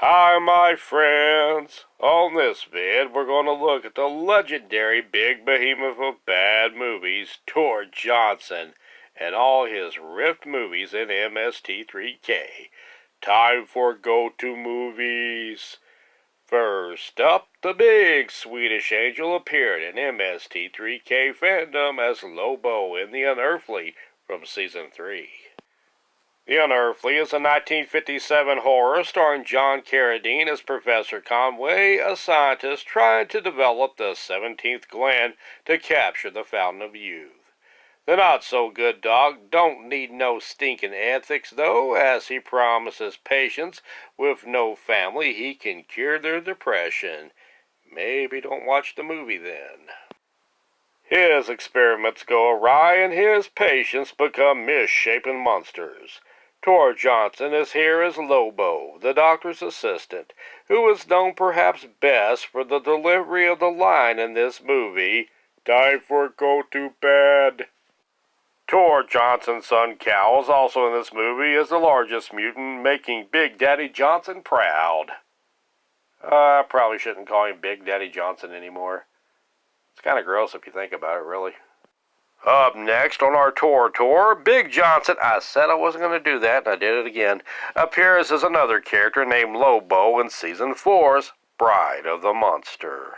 Hi, my friends. On this vid, we're going to look at the legendary big behemoth of bad movies, Tor Johnson, and all his riffed movies in MST3K. Time for go-to movies. First up, the big Swedish angel appeared in MST3K fandom as Lobo in The Unearthly from Season 3. The Unearthly is a 1957 horror starring John Carradine as Professor Conway, a scientist trying to develop the 17th gland to capture the fountain of youth. The not-so-good dog don't need no stinking ethics, though, as he promises patients with no family he can cure their depression. Maybe don't watch the movie then. His experiments go awry and his patients become misshapen monsters. Tor Johnson is here as Lobo, the doctor's assistant, who is known perhaps best for the delivery of the line in this movie, "Time for go to bed." Tor Johnson's son Cal is also in this movie as the largest mutant, making Big Daddy Johnson proud. I probably shouldn't call him Big Daddy Johnson anymore. It's kind of gross if you think about it, really. Up next on our tour, Big Johnson, I said I wasn't going to do that, and I did it again, appears as another character named Lobo in Season 4's Bride of the Monster.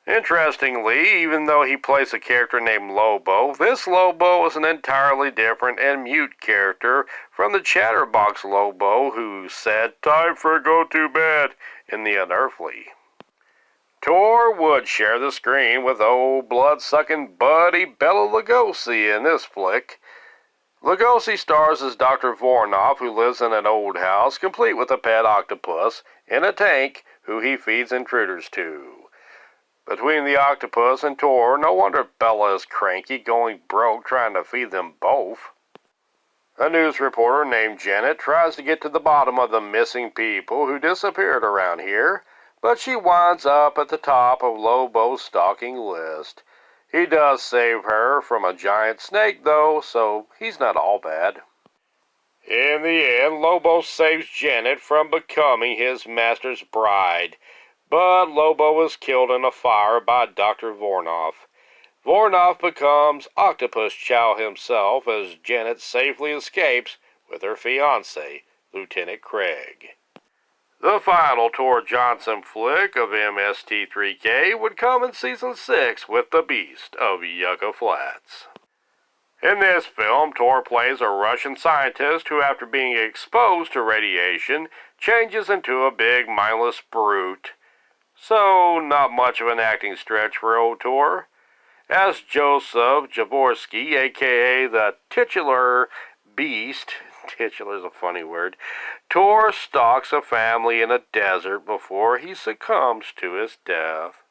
Interestingly, even though he plays a character named Lobo, this Lobo is an entirely different and mute character from the Chatterbox Lobo who said, "Time for go to bed" in The Unearthly. Tor would share the screen with old blood-sucking buddy Bela Lugosi in this flick. Lugosi stars as Dr. Vornoff, who lives in an old house, complete with a pet octopus, in a tank, who he feeds intruders to. Between the octopus and Tor, no wonder Bela is cranky, going broke trying to feed them both. A news reporter named Janet tries to get to the bottom of the missing people who disappeared around here, but she winds up at the top of Lobo's stalking list. He does save her from a giant snake, though, so he's not all bad. In the end, Lobo saves Janet from becoming his master's bride, but Lobo is killed in a fire by Dr. Vornoff. Vornoff becomes Octopus Chow himself as Janet safely escapes with her fiancé, Lieutenant Craig. The final Tor Johnson flick of MST3K would come in Season 6 with The Beast of Yucca Flats. In this film, Tor plays a Russian scientist who, after being exposed to radiation, changes into a big mindless brute. So, not much of an acting stretch for old Tor. As Joseph Jaworski, a.k.a. the titular Beast, titular is a funny word, Tor stalks a family in a desert before he succumbs to his death.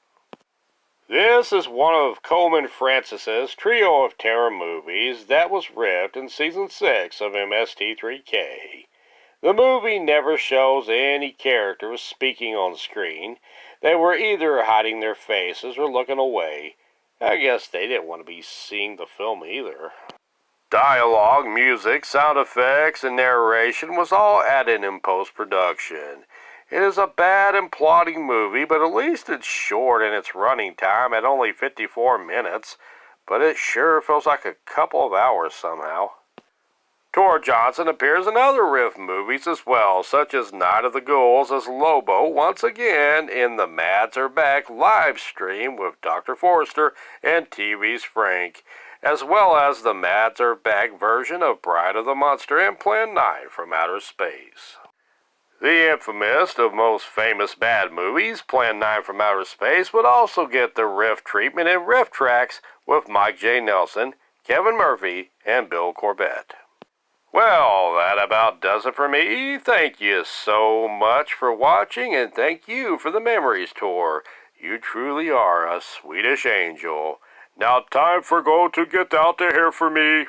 This is one of Coleman Francis's trio of terror movies that was ripped in Season 6 of MST3K. The movie never shows any characters speaking on screen. They were either hiding their faces or looking away. I guess they didn't want to be seeing the film either. Dialogue, music, sound effects, and narration was all added in post-production. It is a bad and plotting movie, but at least it's short in its running time at only 54 minutes, but it sure feels like a couple of hours somehow. Tor Johnson appears in other riff movies as well, such as Night of the Ghouls as Lobo once again in the Mads Are Back live stream with Dr. Forster and TV's Frank, as well as the Mads Are Back version of Bride of the Monster and Plan 9 from Outer Space. The infamous of most famous bad movies, Plan 9 from Outer Space, would also get the riff treatment in Riff Tracks with Mike J. Nelson, Kevin Murphy, and Bill Corbett. Well, that about does it for me. Thank you so much for watching, and thank you for the memories tour. You truly are a Swedish angel. Now time for go to get out of here for me.